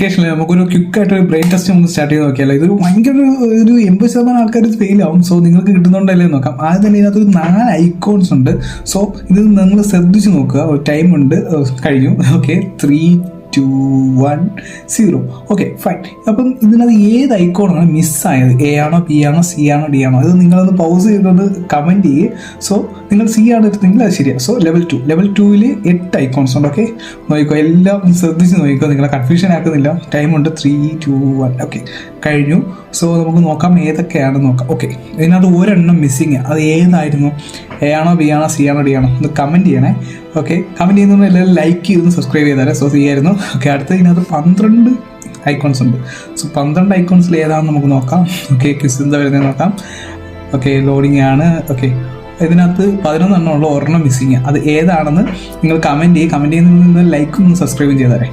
നമുക്കൊരു ക്വിക്കായിട്ട് ഒരു brain test നമുക്ക് സ്റ്റാർട്ട് ചെയ്ത് നോക്കിയാലോ. ഇതൊരു ഭയങ്കര ഒരു 80% ആൾക്കാർ ഫെയിൽ ആവും. സോ നിങ്ങൾക്ക് കിട്ടുന്നുണ്ടല്ലേ നോക്കാം. ആദ്യം തന്നെ ഇതിനകത്തൊരു 4 ഐക്കോൺസ് ഉണ്ട്. സോ ഇത് നിങ്ങൾ ശ്രദ്ധിച്ച് നോക്കുക. ഒരു ടൈം ഉണ്ട്, കഴിഞ്ഞു. ഓക്കെ, 3, 2, 1, 0. Okay, fine. അപ്പം ഇതിനകത്ത് ഏത് ഐക്കോണാണ് മിസ്സായത്? എ ആണോ, ബി ആണോ, സി ആണോ, ഡി ആണോ? അത് നിങ്ങളൊന്ന് പൗസ് ചെയ്തൊന്ന് കമൻറ്റ് ചെയ്യുക. സോ നിങ്ങൾ സി ആണ് എടുത്തെങ്കിൽ അത് ശരിയാണ്. സോ ലെവൽ 2ൽ 8 ഐക്കോൺസ് ഉണ്ട്. ഓക്കെ, നോക്കിക്കോ, എല്ലാം ശ്രദ്ധിച്ച് നോക്കിക്കോ, നിങ്ങളെ കൺഫ്യൂഷൻ ആക്കുന്നില്ല. ടൈമുണ്ട്, 3, 2, 1. ഓക്കെ, കഴിഞ്ഞു. സോ നമുക്ക് നോക്കാം ഏതൊക്കെയാണെന്ന് നോക്കാം. ഓക്കെ, ഇതിനകത്ത് ഒരെണ്ണം മിസ്സിങ്. അത് ഏതായിരുന്നു? എ ആണോ, ബി ആണോ, സി ആണോ, ഡി ആണോ? ഒന്ന് കമൻറ്റ് ചെയ്യണേ. ഓക്കെ, കമൻറ്റ് ചെയ്യുന്ന എല്ലാവരും ലൈക്ക് ചെയ്തൊന്ന് സബ്സ്ക്രൈബ് ചെയ്താലേ. സോ സി ആയിരുന്നു. ഓക്കെ, അടുത്ത ഇതിനകത്ത് 12 ഐക്കോൺസ് ഉണ്ട്. സോ 12 ഐക്കോൺസിൽ ഏതാണെന്ന് നമുക്ക് നോക്കാം. ഓക്കെ, ക്വിസ് എന്താ വരുന്നത് നോക്കാം. ഓക്കെ, ലോഡിങ് ആണ്. ഓക്കെ, ഇതിനകത്ത് 11 എണ്ണം ഉള്ള ഒരെണ്ണം മിസ്സിങ്. അത് ഏതാണെന്ന് നിങ്ങൾ കമൻറ്റ് ചെയ്യുക. കമൻറ്റ് ചെയ്യുന്നതിൽ നിന്ന് ലൈക്കും സബ്സ്ക്രൈബും ചെയ്താലേ.